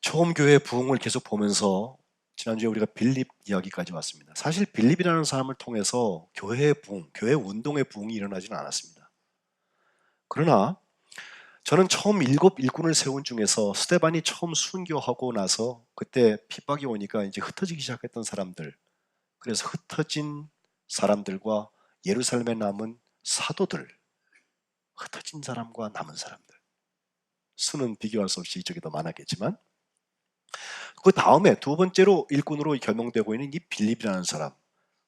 처음 교회 부흥을 계속 보면서 지난주에 우리가 빌립 이야기까지 왔습니다. 사실 빌립이라는 사람을 통해서 교회의 부흥, 교회 운동의 부흥이 일어나지는 않았습니다. 그러나 저는 처음 일곱 일꾼을 세운 중에서 스데반이 처음 순교하고 나서 그때 핍박이 오니까 이제 흩어지기 시작했던 사람들, 그래서 흩어진 사람들과 예루살렘에 남은 사도들, 흩어진 사람과 남은 사람들, 수는 비교할 수 없이 이쪽이 더 많았겠지만, 그 다음에 두 번째로 일꾼으로 결명되고 있는 이 빌립이라는 사람,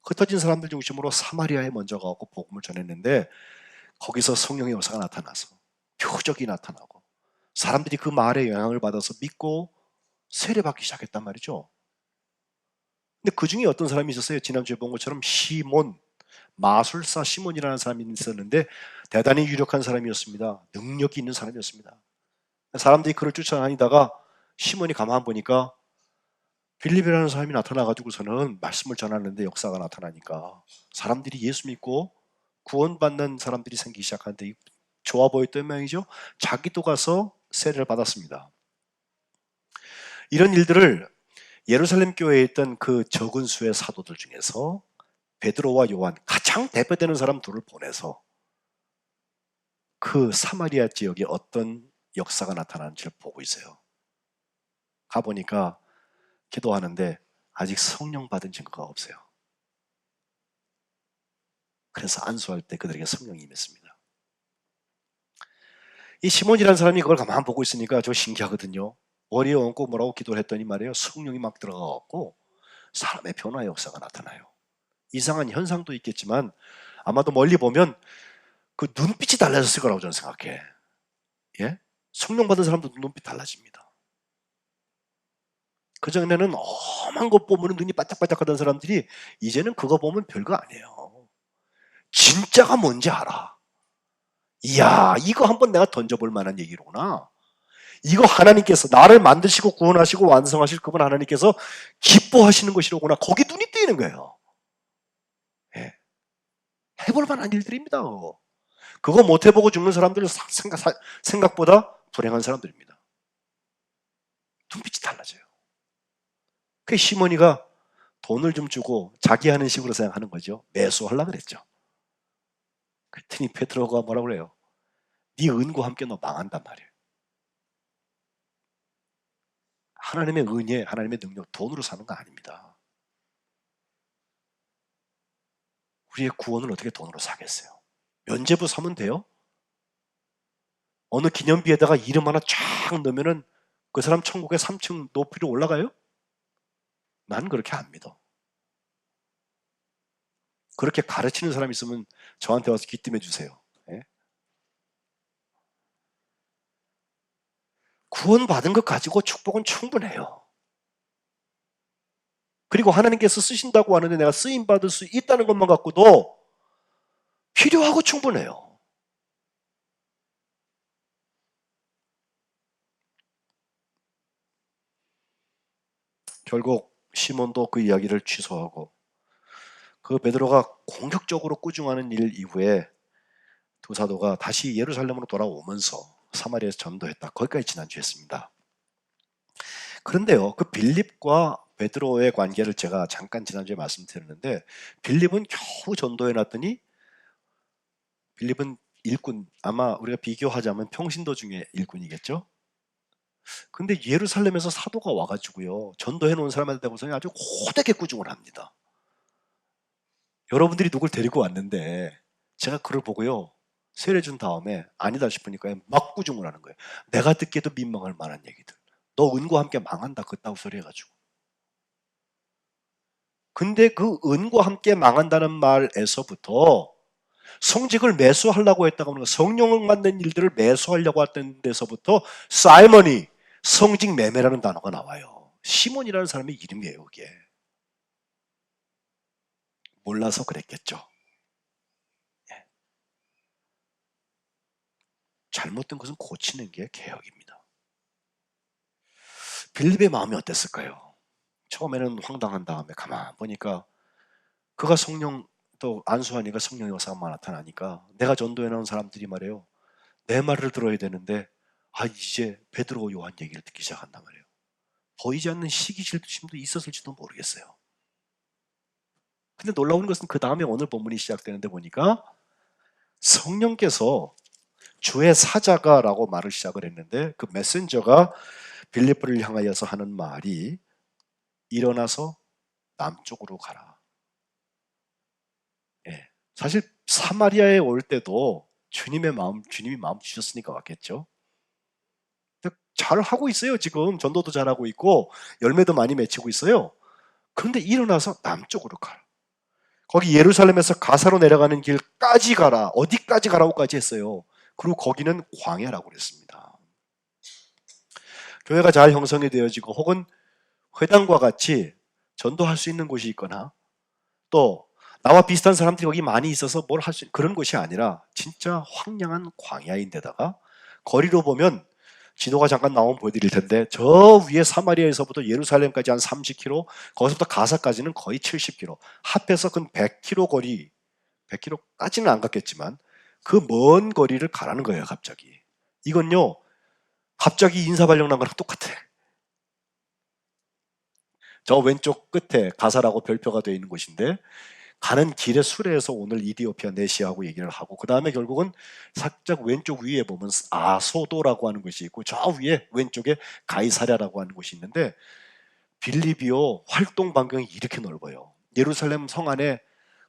흩어진 사람들 중심으로 사마리아에 먼저 가고 복음을 전했는데, 거기서 성령의 역사가 나타나서 표적이 나타나고 사람들이 그 말에 영향을 받아서 믿고 세례받기 시작했단 말이죠. 근데 그 중에 어떤 사람이 있었어요. 지난주에 본 것처럼 시몬, 마술사 시몬이라는 사람이 있었는데 대단히 유력한 사람이었습니다. 능력이 있는 사람이었습니다. 사람들이 그를 쫓아다니다가 시몬이 가만 보니까 빌립이라는 사람이 나타나가지고서는 말씀을 전하는데 역사가 나타나니까 사람들이 예수 믿고 구원받는 사람들이 생기기 시작하는데 좋아 보였던 모양이죠. 자기도 가서 세례를 받았습니다. 이런 일들을 예루살렘 교회에 있던 그 적은 수의 사도들 중에서 베드로와 요한, 가장 대표되는 사람 둘을 보내서 그 사마리아 지역에 어떤 역사가 나타나는지를 보고 있어요. 가보니까 기도하는데 아직 성령 받은 증거가 없어요. 그래서 안수할 때 그들에게 성령이 임했습니다. 이 시몬이라는 사람이 그걸 가만 보고 있으니까 저 신기하거든요. 머리에 얹고 뭐라고 기도를 했더니 말이에요. 성령이 막 들어가고 사람의 변화의 역사가 나타나요. 이상한 현상도 있겠지만 아마도 멀리 보면 그 눈빛이 달라졌을 거라고 저는 생각해. 예? 성령 받은 사람도 눈빛 달라집니다. 그전에는 험한 것 보면 눈이 반짝반짝하던 사람들이 이제는 그거 보면 별거 아니에요. 진짜가 뭔지 알아. 이야, 이거 한번 내가 던져볼 만한 얘기로구나. 이거 하나님께서 나를 만드시고 구원하시고 완성하실 그분 하나님께서 기뻐하시는 것이로구나. 거기 눈이 뜨이는 거예요. 예. 해볼 만한 일들입니다. 그거 못 해보고 죽는 사람들은 생각보다 불행한 사람들입니다. 눈빛이 달라져요. 그 시몬이가 돈을 좀 주고 자기 하는 식으로 생각하는 거죠. 매수하려고 그랬죠. 그랬더니 베드로가 뭐라고 그래요? 네 은과 함께 너 망한단 말이에요. 하나님의 은혜, 하나님의 능력, 돈으로 사는 거 아닙니다. 우리의 구원을 어떻게 돈으로 사겠어요? 면죄부 사면 돼요? 어느 기념비에다가 이름 하나 쫙 넣으면은 그 사람 천국에 3층 높이로 올라가요? 난 그렇게 안 믿어. 그렇게 가르치는 사람이 있으면 저한테 와서 귀띔해 주세요. 예? 구원받은 것 가지고 축복은 충분해요. 그리고 하나님께서 쓰신다고 하는데 내가 쓰임받을 수 있다는 것만 갖고도 필요하고 충분해요. 결국 시몬도 그 이야기를 취소하고 그 베드로가 공격적으로 꾸중하는 일 이후에 두 사도가 다시 예루살렘으로 돌아오면서 사마리아에서 전도했다. 거기까지 지난주에 했습니다. 그런데요, 그 빌립과 베드로의 관계를 제가 잠깐 지난주에 말씀드렸는데 빌립은 겨우 전도해 놨더니 빌립은 일꾼, 아마 우리가 비교하자면 평신도 중에 일꾼이겠죠? 근데 예루살렘에서 사도가 와가지고요, 전도해 놓은 사람한테 대고서 아주 호되게 꾸중을 합니다. 여러분들이 누굴 데리고 왔는데 제가 그걸 보고요, 세례 준 다음에 아니다 싶으니까 막 꾸중을 하는 거예요. 내가 듣기에도 민망할 만한 얘기들. 너 은과 함께 망한다 그따구 소리 해가지고. 근데 그 은과 함께 망한다는 말에서부터 성직을 매수하려고 했다고 하는 거, 성령을 만든 일들을 매수하려고 했던 데서부터 사이먼이 성직 매매라는 단어가 나와요. 시몬이라는 사람의 이름이에요, 그게. 몰라서 그랬겠죠. 예. 잘못된 것은 고치는 게 개혁입니다. 빌립의 마음이 어땠을까요? 처음에는 황당한 다음에 가만 보니까 그가 성령 또 안수하니까 성령의 역사가 나타나니까 내가 전도해 놓은 사람들이 말이에요. 내 말을 들어야 되는데 이제 베드로 요한 얘기를 듣기 시작한단 말이에요. 보이지 않는 시기심도 있었을지도 모르겠어요. 근데 놀라운 것은 그 다음에 오늘 본문이 시작되는데 보니까 성령께서 주의 사자가라고 말을 시작을 했는데 그 메신저가 빌립보를 향하여서 하는 말이 일어나서 남쪽으로 가라. 예. 사실 사마리아에 올 때도 주님이 마음 주셨으니까 왔겠죠. 잘 하고 있어요. 지금 전도도 잘하고 있고 열매도 많이 맺히고 있어요. 그런데 일어나서 남쪽으로 가라. 거기 예루살렘에서 가사로 내려가는 길까지 가라. 어디까지 가라고까지 했어요. 그리고 거기는 광야라고 그랬습니다. 교회가 잘 형성이 되어지고 혹은 회당과 같이 전도할 수 있는 곳이 있거나 또 나와 비슷한 사람들이 여기 많이 있어서 뭘 할 수 있는 그런 곳이 아니라 진짜 황량한 광야인데다가 거리로 보면 지도가 잠깐 나오면 보여드릴 텐데 저 위에 사마리아에서부터 예루살렘까지 한 30km, 거기서부터 가사까지는 거의 70km, 합해서 근 100km 거리, 100km까지는 안 갔겠지만 그 먼 거리를 가라는 거예요. 갑자기 이건요 갑자기 인사발령 난 거랑 똑같아. 저 왼쪽 끝에 가사라고 별표가 되어 있는 곳인데 가는 길의 수레에서 오늘 이디오피아 내시하고 얘기를 하고 그 다음에 결국은 살짝 왼쪽 위에 보면 아소도라고 하는 곳이 있고 저 위에 왼쪽에 가이사랴라고 하는 곳이 있는데 빌립비오 활동 반경이 이렇게 넓어요. 예루살렘 성 안에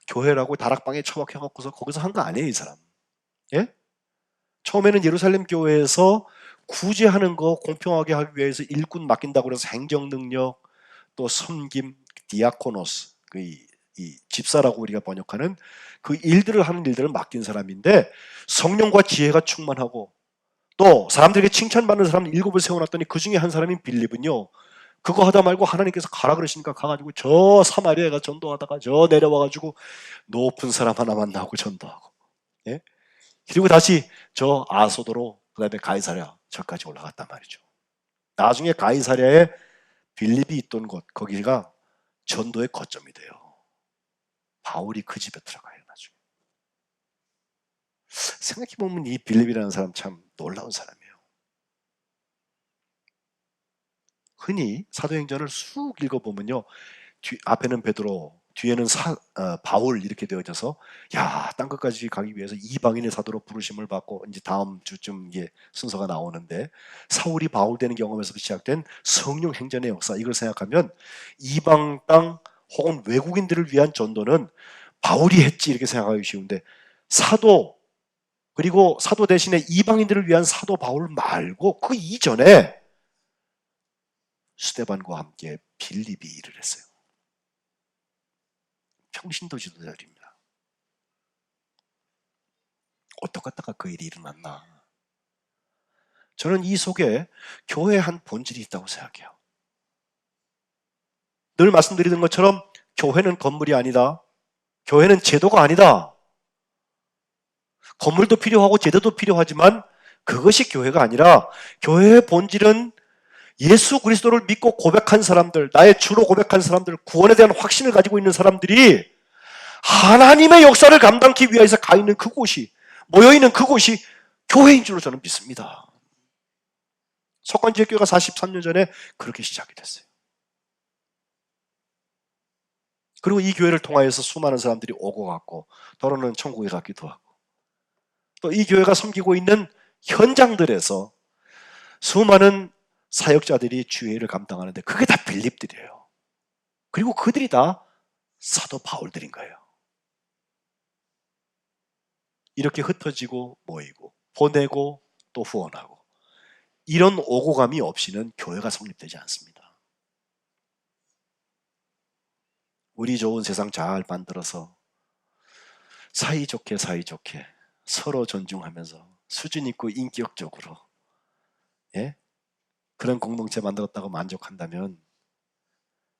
교회라고 다락방에 처박혀갖고서 거기서 한 거 아니에요 이 사람. 예? 처음에는 예루살렘 교회에서 구제하는 거 공평하게 하기 위해서 일꾼 맡긴다고 그래서 행정 능력 또 섬김 디아코노스 이 집사라고 우리가 번역하는 그 일들을 하는 일들을 맡긴 사람인데 성령과 지혜가 충만하고 또 사람들에게 칭찬받는 사람 일곱을 세워놨더니 그 중에 한 사람인 빌립은요 그거 하다 말고 하나님께서 가라 그러시니까 가가지고 저 사마리아에 가 전도하다가 저 내려와가지고 높은 사람 하나 만나고 전도하고 예? 그리고 다시 저 아소도로 그 다음에 가이사랴 저까지 올라갔단 말이죠. 나중에 가이사랴에 빌립이 있던 곳 거기가 전도의 거점이 돼요. 바울이 그 집에 들어가요 나중에. 생각해보면 이 빌립이라는 사람 참 놀라운 사람이에요. 흔히 사도행전을 쑥 읽어보면요 앞에는 베드로 뒤에는 바울 이렇게 되어져서 야 땅끝까지 가기 위해서 이방인의 사도로 부르심을 받고 이제 다음 주쯤 이게 순서가 나오는데 사울이 바울 되는 경험에서 시작된 성령 행전의 역사 이걸 생각하면 이방 땅 혹은 외국인들을 위한 전도는 바울이 했지 이렇게 생각하기 쉬운데 사도 그리고 사도 대신에 이방인들을 위한 사도 바울 말고 그 이전에 스데반과 함께 빌립이 일을 했어요. 평신도 지도자들입니다. 어떻게 하다가 그 일이 일어났나? 저는 이 속에 교회의 한 본질이 있다고 생각해요. 늘 말씀드리는 것처럼 교회는 건물이 아니다. 교회는 제도가 아니다. 건물도 필요하고 제도도 필요하지만 그것이 교회가 아니라 교회의 본질은 예수 그리스도를 믿고 고백한 사람들, 나의 주로 고백한 사람들, 구원에 대한 확신을 가지고 있는 사람들이 하나님의 역사를 감당하기 위해서 가 있는 그곳이 모여있는 그곳이 교회인 줄로 저는 믿습니다. 석관지역교회가 43년 전에 그렇게 시작이 됐어요. 그리고 이 교회를 통하여서 수많은 사람들이 오고 갔고 더러는 천국에 갔기도 하고 또 이 교회가 섬기고 있는 현장들에서 수많은 사역자들이 주의를 감당하는데 그게 다 빌립들이에요. 그리고 그들이 다 사도 바울들인 거예요. 이렇게 흩어지고 모이고 보내고 또 후원하고 이런 오고감이 없이는 교회가 성립되지 않습니다. 우리 좋은 세상 잘 만들어서 사이좋게 서로 존중하면서 수준 있고 인격적으로 예? 그런 공동체 만들었다고 만족한다면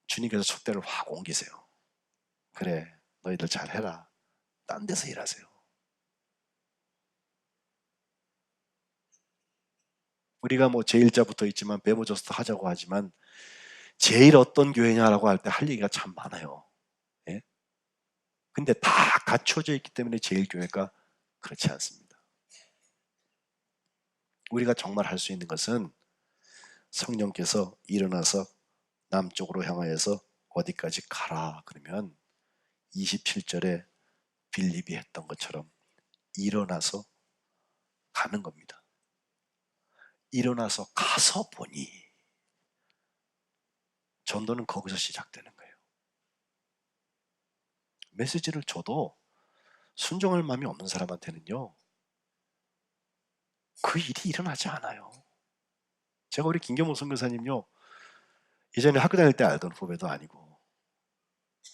주님께서 촛대를 확 옮기세요. 그래 너희들 잘해라. 딴 데서 일하세요. 우리가 뭐 제일자 붙어 있지만 배모저스도 하자고 하지만 제일 어떤 교회냐라고 할 때 할 얘기가 참 많아요. 예? 근데 다 갖춰져 있기 때문에 제일 교회가 그렇지 않습니다. 우리가 정말 할 수 있는 것은 성령께서 일어나서 남쪽으로 향하여서 어디까지 가라 그러면 27절에 빌립이 했던 것처럼 일어나서 가는 겁니다. 일어나서 가서 보니 전도는 거기서 시작되는 거예요. 메시지를 줘도 순종할 마음이 없는 사람한테는요, 그 일이 일어나지 않아요. 제가 우리 김경호 선교사님요, 예전에 학교 다닐 때 알던 후배도 아니고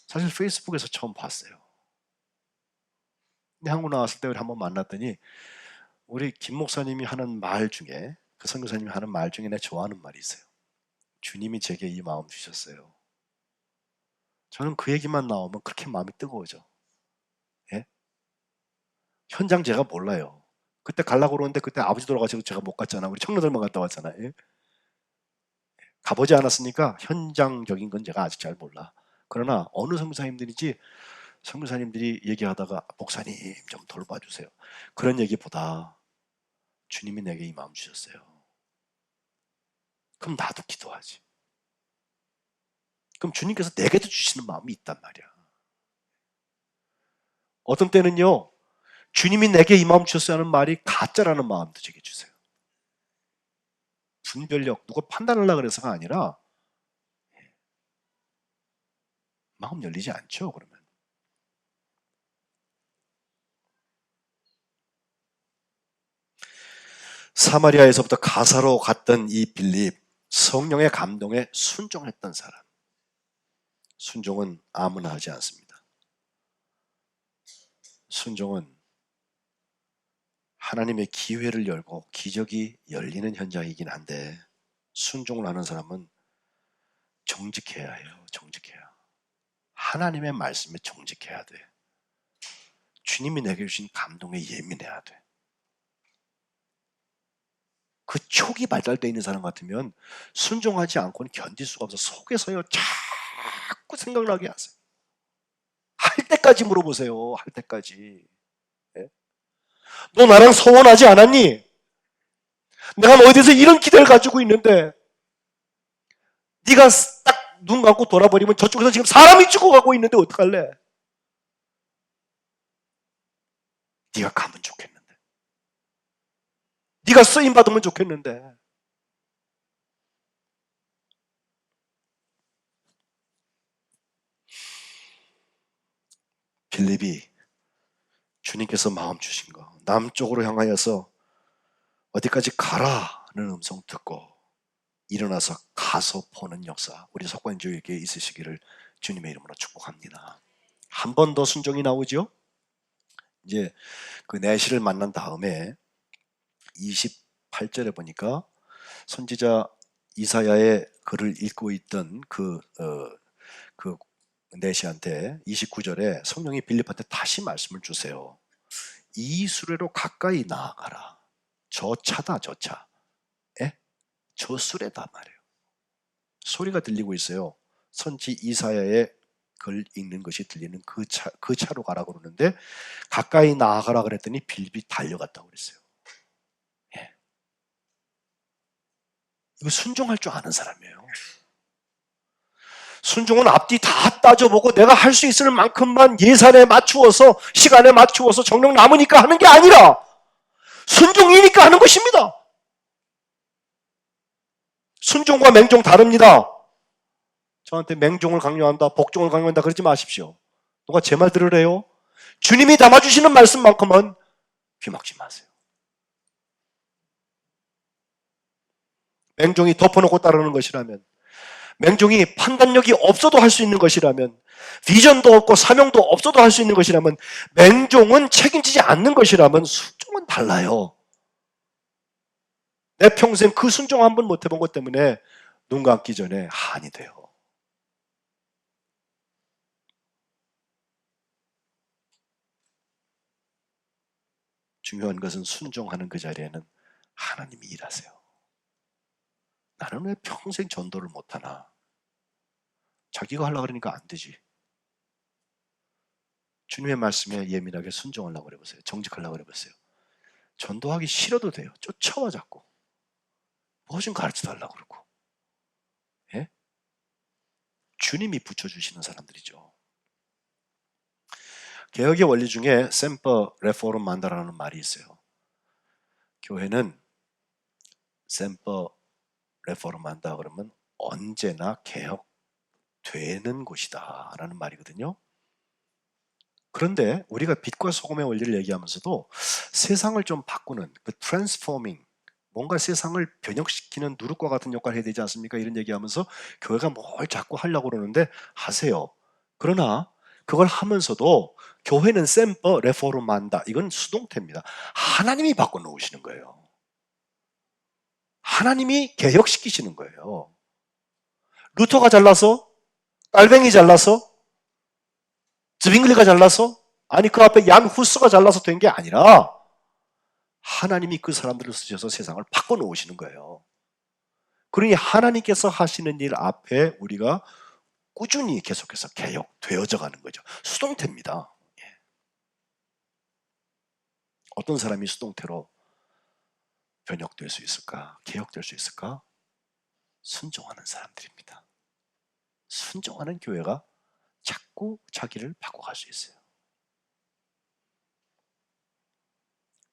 사실 페이스북에서 처음 봤어요. 근데 한국 나왔을 때 우리 한번 만났더니 우리 김 목사님이 하는 말 중에, 그 선교사님이 하는 말 중에 내가 좋아하는 말이 있어요. 주님이 제게 이 마음 주셨어요. 저는 그 얘기만 나오면 그렇게 마음이 뜨거워져. 예? 현장 제가 몰라요. 그때 가려고 그러는데 그때 아버지 돌아가시고 제가 못 갔잖아. 우리 청년들만 갔다 왔잖아요. 예? 가보지 않았으니까 현장적인 건 제가 아직 잘 몰라. 그러나 어느 선교사님들인지 선교사님들이 얘기하다가 목사님 좀 돌봐주세요. 그런 얘기보다 주님이 내게 이 마음 주셨어요. 그럼 나도 기도하지. 그럼 주님께서 내게도 주시는 마음이 있단 말이야. 어떤 때는요, 주님이 내게 이 마음 주셨어요 하는 말이 가짜라는 마음도 제게 주세요. 분별력, 누가 판단하려고 그래서가 아니라 마음 열리지 않죠, 그러면. 사마리아에서부터 가사로 갔던 이 빌립, 성령의 감동에 순종했던 사람. 순종은 아무나 하지 않습니다. 순종은 하나님의 기회를 열고 기적이 열리는 현장이긴 한데, 순종을 하는 사람은 정직해야 해요. 정직해야. 하나님의 말씀에 정직해야 돼. 주님이 내게 주신 감동에 예민해야 돼. 그 촉이 발달되어 있는 사람 같으면 순종하지 않고는 견딜 수가 없어. 속에서요 자꾸 생각나게 하세요. 할 때까지 물어보세요. 할 때까지. 예? 너 나랑 서원하지 않았니? 내가 너에 대해서 이런 기대를 가지고 있는데 네가 딱 눈 감고 돌아버리면 저쪽에서 지금 사람이 죽어가고 있는데 어떡할래? 네가 가면 좋겠는데. 네가 쓰임받으면 좋겠는데. 빌립이 주님께서 마음 주신 거, 남쪽으로 향하여서 어디까지 가라는 음성 듣고 일어나서 가서 보는 역사, 우리 석관주에게 있으시기를 주님의 이름으로 축복합니다. 한 번 더 순종이 나오죠. 이제 그 내시를 만난 다음에 28절에 보니까 선지자 이사야의 글을 읽고 있던 그 내시한테 29절에 성령이 빌립한테 다시 말씀을 주세요. 이 수레로 가까이 나아가라. 저 차다, 저 차. 예? 저 수레다 말이에요. 소리가 들리고 있어요. 선지 이사야의 글 읽는 것이 들리는 그 차로 가라고 그러는데 가까이 나아가라 그랬더니 빌립이 달려갔다고 그랬어요. 예. 이거 순종할 줄 아는 사람이에요. 순종은 앞뒤 다 따져보고 내가 할 수 있을 만큼만 예산에 맞추어서 시간에 맞추어서 정령 남으니까 하는 게 아니라 순종이니까 하는 것입니다. 순종과 맹종 다릅니다. 저한테 맹종을 강요한다, 복종을 강요한다 그러지 마십시오. 누가 제 말 들으래요? 주님이 담아주시는 말씀만큼은 귀 막지 마세요. 맹종이 덮어놓고 따르는 것이라면, 맹종이 판단력이 없어도 할 수 있는 것이라면, 비전도 없고 사명도 없어도 할 수 있는 것이라면, 맹종은 책임지지 않는 것이라면 순종은 달라요. 내 평생 그 순종 한 번 못 해본 것 때문에 눈 감기 전에 한이 돼요. 중요한 것은 순종하는 그 자리에는 하나님이 일하세요. 나는 왜 평생 전도를 못하나? 자기가 하려고 그러니까 안 되지. 주님의 말씀에 예민하게 순종하려고 해보세요. 정직하려고 해보세요. 전도하기 싫어도 돼요. 쫓아와 자꾸. 뭐 좀 가르쳐 달라고 그러고. 예? 주님이 붙여주시는 사람들이죠. 개혁의 원리 중에 셈퍼 레포르만다라는 말이 있어요. 교회는 셈퍼 레포르만다 그러면 언제나 개혁되는 곳이다 라는 말이거든요. 그런데 우리가 빛과 소금의 원리를 얘기하면서도 세상을 좀 바꾸는 그 트랜스포밍, 뭔가 세상을 변혁시키는 누룩과 같은 역할을 해야 되지 않습니까? 이런 얘기하면서 교회가 뭘 자꾸 하려고 그러는데 하세요. 그러나 그걸 하면서도 교회는 셈퍼 레포르만다. 이건 수동태입니다. 하나님이 바꿔놓으시는 거예요. 하나님이 개혁시키시는 거예요. 루터가 잘나서? 깔뱅이 잘나서? 즈빙글리가 잘나서? 아니 그 앞에 얀 후스가 잘나서 된 게 아니라 하나님이 그 사람들을 쓰셔서 세상을 바꿔놓으시는 거예요. 그러니 하나님께서 하시는 일 앞에 우리가 꾸준히 계속해서 개혁되어져 가는 거죠. 수동태입니다. 어떤 사람이 수동태로 변혁될 수 있을까? 개혁될 수 있을까? 순종하는 사람들입니다. 순종하는 교회가 자꾸 자기를 바꿔갈 수 있어요.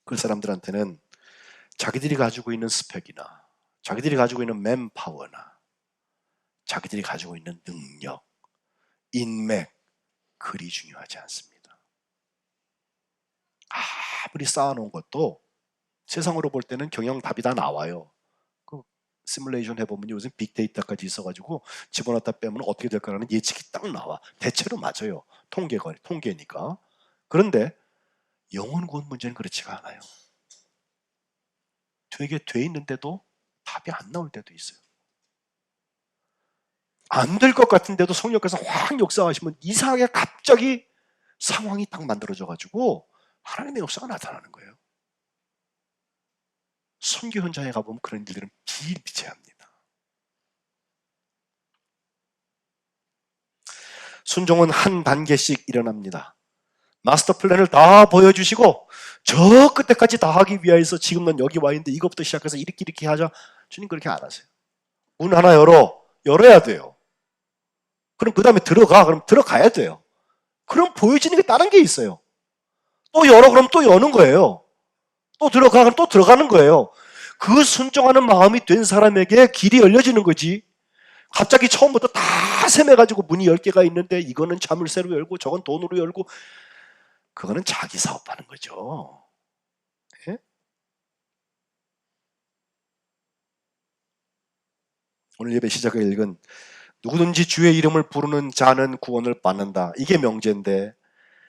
그 사람들한테는 자기들이 가지고 있는 스펙이나 자기들이 가지고 있는 맨파워나 자기들이 가지고 있는 능력, 인맥, 그리 중요하지 않습니다. 아무리 쌓아놓은 것도 세상으로 볼 때는 경영 답이 다 나와요. 그 시뮬레이션 해보면 요즘 빅데이터까지 있어가지고 집어넣었다 빼면 어떻게 될까라는 예측이 딱 나와. 대체로 맞아요. 통계니까. 그런데 영혼 구원 문제는 그렇지가 않아요. 되게 돼 있는데도 답이 안 나올 때도 있어요. 안 될 것 같은데도 성령께서 확 역사하시면 이상하게 갑자기 상황이 딱 만들어져가지고 하나님의 역사가 나타나는 거예요. 선교 현장에 가보면 그런 일들은 비일비재합니다. 순종은 한 단계씩 일어납니다. 마스터 플랜을 다 보여주시고 저 끝에까지 다 하기 위해서 지금 넌 여기 와 있는데 이것부터 시작해서 이렇게 하자. 주님 그렇게 안 하세요. 문 하나 열어야 돼요. 그럼 그 다음에 그럼 들어가야 돼요. 그럼 보여지는 게 다른 게 있어요. 또 열어 그럼 또 여는 거예요. 또 들어가 그럼 또 들어가는 거예요. 그 순종하는 마음이 된 사람에게 길이 열려지는 거지. 갑자기 처음부터 다 셈해가지고 문이 10개가 있는데 이거는 자물쇠로 열고 저건 돈으로 열고 그거는 자기 사업하는 거죠. 예? 오늘 예배 시작에 읽은 누구든지 주의 이름을 부르는 자는 구원을 받는다. 이게 명제인데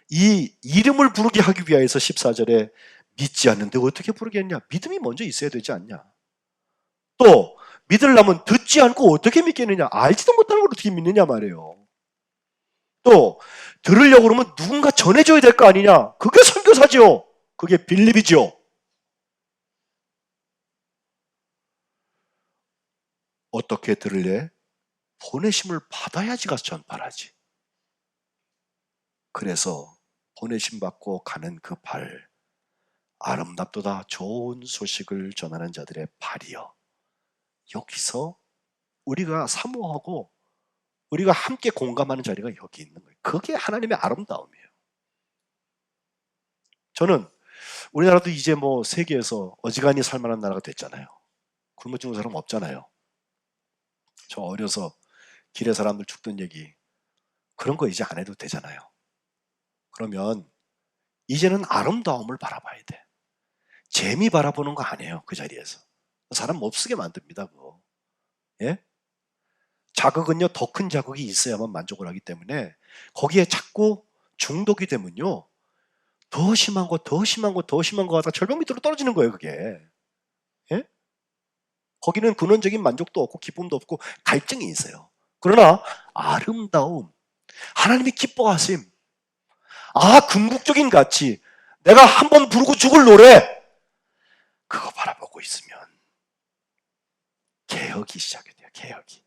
이 이름을 부르게 하기 위해서 14절에 믿지 않는데 어떻게 부르겠냐? 믿음이 먼저 있어야 되지 않냐? 또 믿으려면 듣지 않고 어떻게 믿겠느냐? 알지도 못하는 걸 어떻게 믿느냐 말이에요. 또 들으려고 그러면 누군가 전해줘야 될 거 아니냐? 그게 선교사죠. 그게 빌립이죠. 어떻게 들을래? 보내심을 받아야지 가서 전파하지. 그래서 보내심 받고 가는 그 발, 아름답도다 좋은 소식을 전하는 자들의 발이여. 여기서 우리가 사모하고 우리가 함께 공감하는 자리가 여기 있는 거예요. 그게 하나님의 아름다움이에요. 저는 우리나라도 이제 뭐 세계에서 어지간히 살만한 나라가 됐잖아요. 굶어 죽는 사람 없잖아요. 저 어려서 길에 사람들 죽던 얘기 그런 거 이제 안 해도 되잖아요. 그러면 이제는 아름다움을 바라봐야 돼. 재미 바라보는 거 아니에요. 그 자리에서. 사람 못 쓰게 만듭니다. 그거. 예? 자극은요 더 큰 자극이 있어야만 만족을 하기 때문에 거기에 자꾸 중독이 되면요 더 심한 거 더 심한 거 더 심한 거 하다가 절벽 밑으로 떨어지는 거예요. 그게. 예? 거기는 근원적인 만족도 없고 기쁨도 없고 갈증이 있어요. 그러나 아름다움, 하나님이 기뻐하심, 궁극적인 가치, 내가 한 번 부르고 죽을 노래 그거 바라보고 있으면 개혁이 시작이 돼요. 개혁이.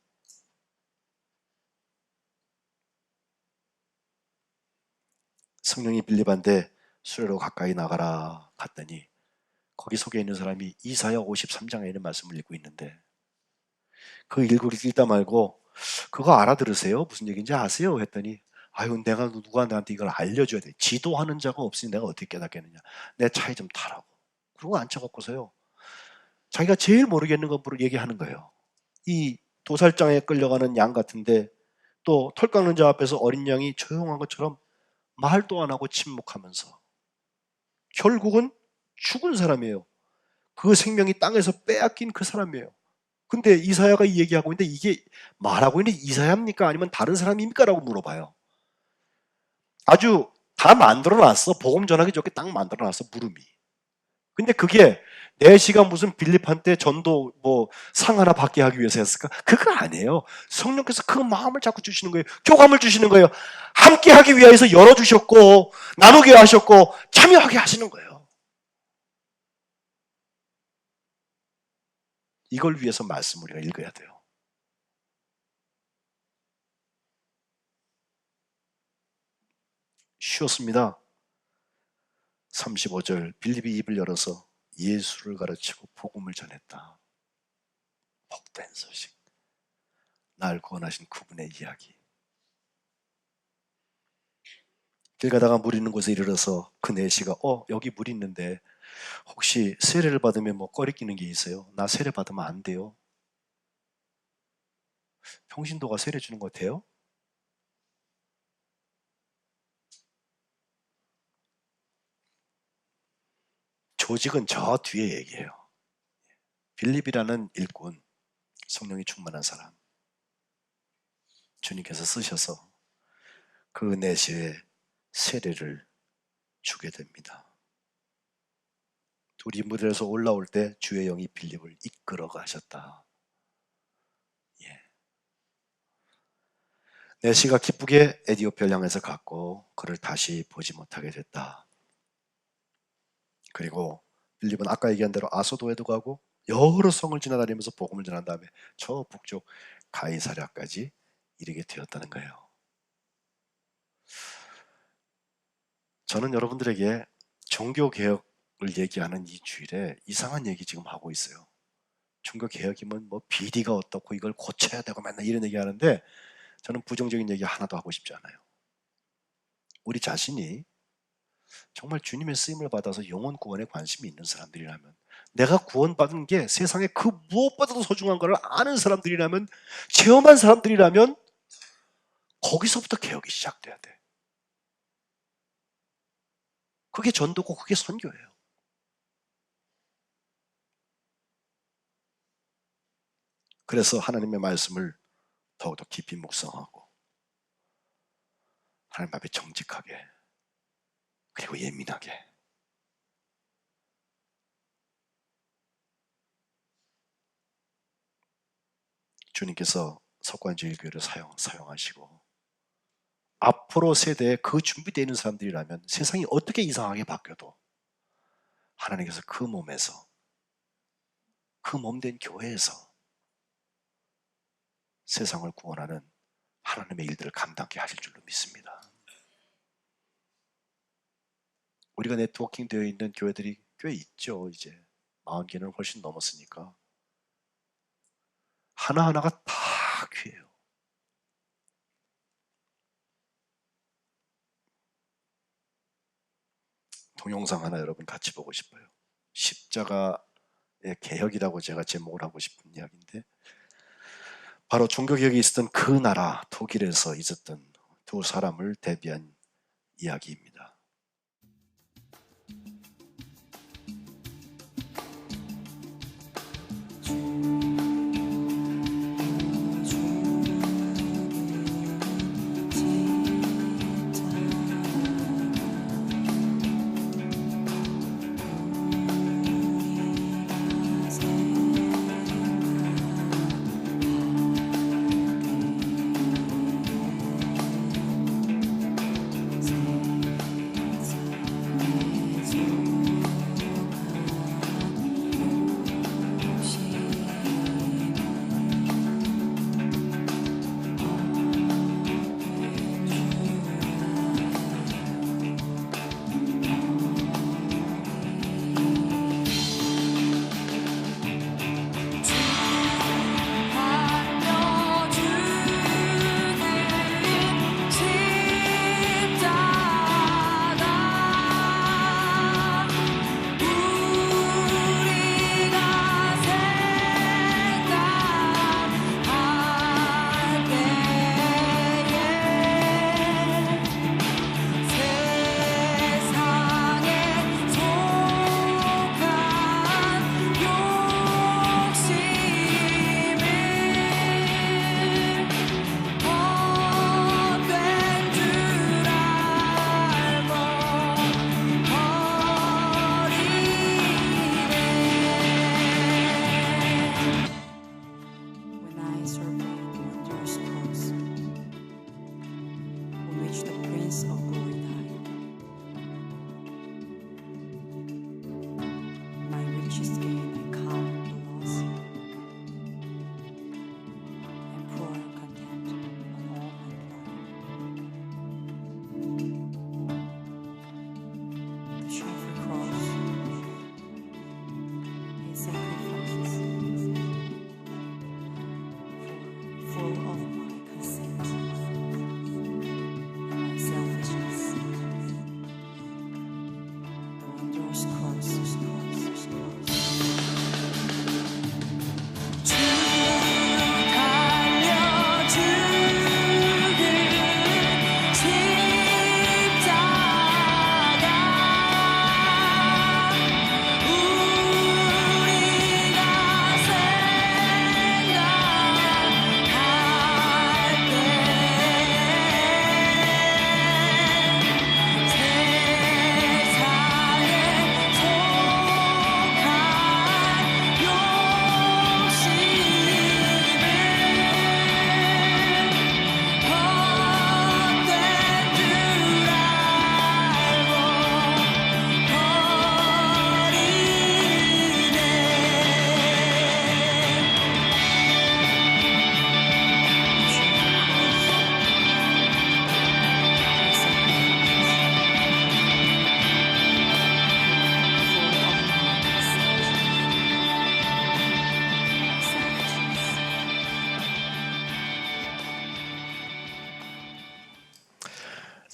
성령이 빌립한테 수레로 가까이 나가라 갔더니 거기 속에 있는 사람이 이사야 53장에 있는 말씀을 읽고 있는데 그 읽다 말고 그거 알아들으세요? 무슨 얘기인지 아세요? 했더니 아유 내가 누가 나한테 이걸 알려줘야 돼. 지도하는 자가 없으니 내가 어떻게 깨닫겠느냐. 내 차에 좀 타라고. 그러고 앉혀갖고서요. 자기가 제일 모르겠는 거 얘기하는 거예요. 이 도살장에 끌려가는 양 같은데 또 털 깎는 자 앞에서 어린 양이 조용한 것처럼 말도 안 하고 침묵하면서 결국은 죽은 사람이에요. 그 생명이 땅에서 빼앗긴 그 사람이에요. 근데 이사야가 이 얘기하고 있는데 이게 말하고 있는 이사야입니까? 아니면 다른 사람입니까? 라고 물어봐요. 아주 다 만들어놨어. 복음 전하기 좋게 딱 만들어놨어. 물음이. 근데 그게 내시가 무슨 빌립한테 전도 뭐 상 하나 받게 하기 위해서 했을까? 그거 아니에요. 성령께서 그 마음을 자꾸 주시는 거예요. 교감을 주시는 거예요. 함께 하기 위해서 열어주셨고 나누게 하셨고 참여하게 하시는 거예요. 이걸 위해서 말씀 우리가 읽어야 돼요. 쉬웠습니다. 35절 빌립이 입을 열어서 예수를 가르치고 복음을 전했다. 복된 소식. 날 구원하신 그분의 이야기. 길 가다가 물 있는 곳에 이르러서 그 내시가 여기 물 있는데 혹시 세례를 받으면 뭐 꺼리끼는 게 있어요? 나 세례 받으면 안 돼요. 평신도가 세례 주는 거 돼요? 조직은 저 뒤에 얘기해요. 빌립이라는 일꾼, 성령이 충만한 사람, 주님께서 쓰셔서 그 내시에 세례를 주게 됩니다. 둘이 무대에서 올라올 때 주의 영이 빌립을 이끌어 가셨다. 내시가 기쁘게 에디오피아를 향해서 갔고 그를 다시 보지 못하게 됐다. 그리고 빌립은 아까 얘기한 대로 아소도에도 가고 여러 성을 지나다니면서 복음을 전한 다음에 저 북쪽 가이사랴까지 이르게 되었다는 거예요. 저는 여러분들에게 종교개혁을 얘기하는 이 주일에 이상한 얘기 지금 하고 있어요. 종교개혁이면 뭐 비리가 어떻고 이걸 고쳐야 되고 맨날 이런 얘기 하는데 저는 부정적인 얘기 하나도 하고 싶지 않아요. 우리 자신이 정말 주님의 쓰임을 받아서 영혼 구원에 관심이 있는 사람들이라면, 내가 구원받은 게 세상에 그 무엇보다도 소중한 것을 아는 사람들이라면, 체험한 사람들이라면 거기서부터 개혁이 시작돼야 돼. 그게 전도고 그게 선교예요. 그래서 하나님의 말씀을 더욱더 깊이 묵상하고 하나님 앞에 정직하게 그리고 예민하게 주님께서 석관제일교회를 사용하시고 앞으로 세대에 그 준비되어 있는 사람들이라면 세상이 어떻게 이상하게 바뀌어도 하나님께서 그 몸에서 그 몸된 교회에서 세상을 구원하는 하나님의 일들을 감당케 하실 줄로 믿습니다. 우리가 네트워킹 되어 있는 교회들이 꽤 있죠. 이제 40개는 훨씬 넘었으니까 하나하나가 다 귀해요. 동영상 하나 여러분 같이 보고 싶어요. 십자가의 개혁이라고 제가 제목을 하고 싶은 이야기인데, 바로 종교개혁이 있었던 그 나라 독일에서 있었던 두 사람을 대비한 이야기입니다.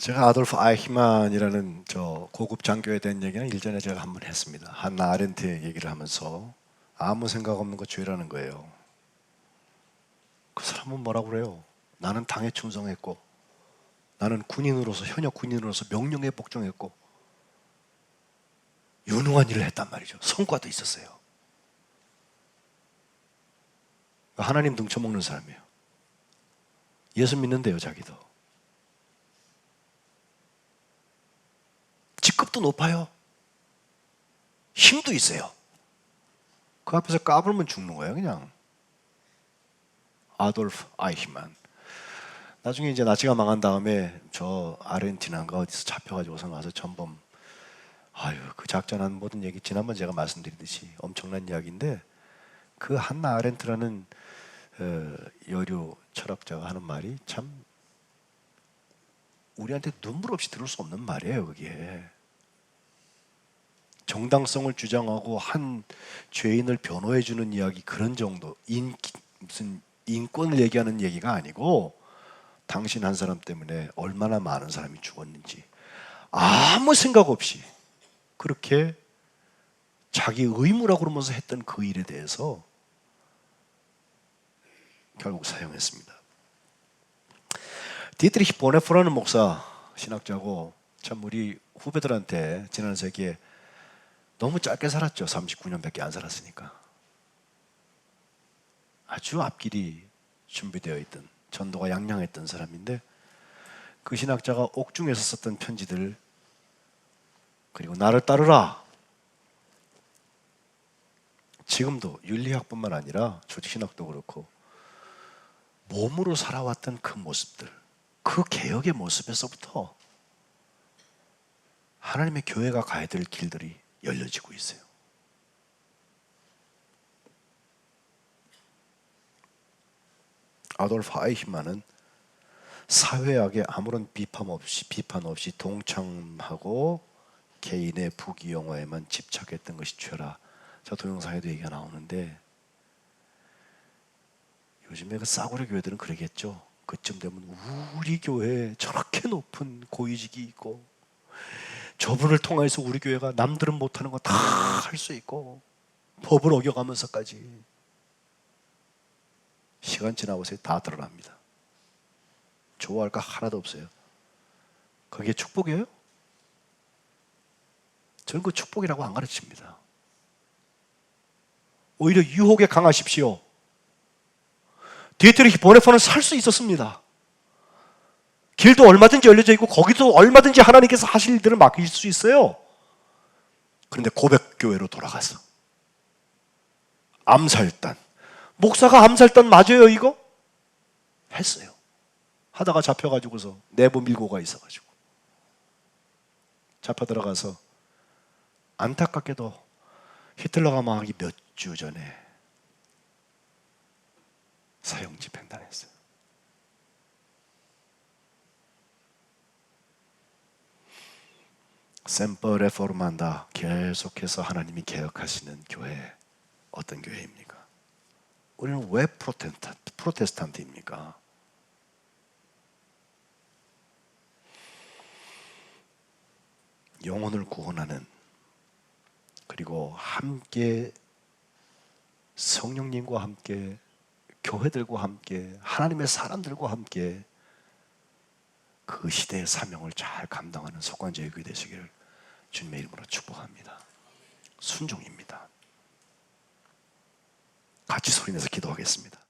제가 아돌프 아이히만이라는 저 고급 장교에 대한 얘기는 일전에 제가 한번 했습니다. 한나 아렌트 얘기를 하면서 아무 생각 없는 거 죄라는 거예요. 그 사람은 뭐라고 그래요? 나는 당에 충성했고, 나는 군인으로서 현역 군인으로서 명령에 복종했고 유능한 일을 했단 말이죠. 성과도 있었어요. 하나님 등쳐먹는 사람이에요. 예수 믿는데요, 자기도. 직급도 높아요. 힘도 있어요. 그 앞에서 까불면 죽는 거예요, 그냥. 아돌프 아이히만. 나중에 이제 나치가 망한 다음에 저 아르헨티나인가 어디서 잡혀가지고서 와서 전범. 아유, 그 작전한 모든 얘기 지난번 제가 말씀드리듯이 엄청난 이야기인데 그 한나 아렌트라는 여류 철학자가 하는 말이 참 우리한테 눈물 없이 들을 수 없는 말이에요. 그게 정당성을 주장하고 한 죄인을 변호해 주는 이야기 그런 정도 무슨 인권을 얘기하는 얘기가 아니고 당신 한 사람 때문에 얼마나 많은 사람이 죽었는지 아무 생각 없이 그렇게 자기 의무라고 그러면서 했던 그 일에 대해서 결국 사용했습니다. 디트리히 보네포라는 목사 신학자고 참 우리 후배들한테 지난 세기에 너무 짧게 살았죠. 39년밖에 안 살았으니까. 아주 앞길이 준비되어 있던 전도가 양양했던 사람인데 그 신학자가 옥중에서 썼던 편지들 그리고 나를 따르라. 지금도 윤리학뿐만 아니라 조직신학도 그렇고 몸으로 살아왔던 그 모습들 그 개혁의 모습에서부터 하나님의 교회가 가야 될 길들이 열려지고 있어요. 아돌프 아이히만은 사회학에 아무런 비판 없이 동참하고 개인의 부귀영화에만 집착했던 것이 죄라. 저 동영상에도 얘기가 나오는데 요즘에 그 싸구려 교회들은 그러겠죠. 그쯤 되면 우리 교회에 저렇게 높은 고위직이 있고 저분을 통해서 우리 교회가 남들은 못하는 거 다 할 수 있고 법을 어겨가면서까지 시간 지나고서 다 드러납니다. 좋아할 거 하나도 없어요. 그게 축복이에요? 저는 그 축복이라고 안 가르칩니다. 오히려 유혹에 강하십시오. 디에트리히 보네포는 살 수 있었습니다. 길도 얼마든지 열려져 있고 거기도 얼마든지 하나님께서 하실 일들을 맡기실 수 있어요. 그런데 고백교회로 돌아가서 암살단 목사가 암살단 맞아요 이거? 했어요. 하다가 잡혀가지고서 내부 밀고가 있어가지고 잡혀 들어가서 안타깝게도 히틀러가 망하기 몇 주 전에 사형 집행당했어요. 셈퍼 레포르만다 계속해서 하나님이 개혁하시는 교회 어떤 교회입니까? 우리는 왜 프로테스탄트입니까? 영혼을 구원하는 그리고 함께 성령님과 함께 교회들과 함께 하나님의 사람들과 함께 그 시대의 사명을 잘 감당하는 속관제의 교회 되시기를 주님의 이름으로 축복합니다. 순종입니다. 같이 소리내서 기도하겠습니다.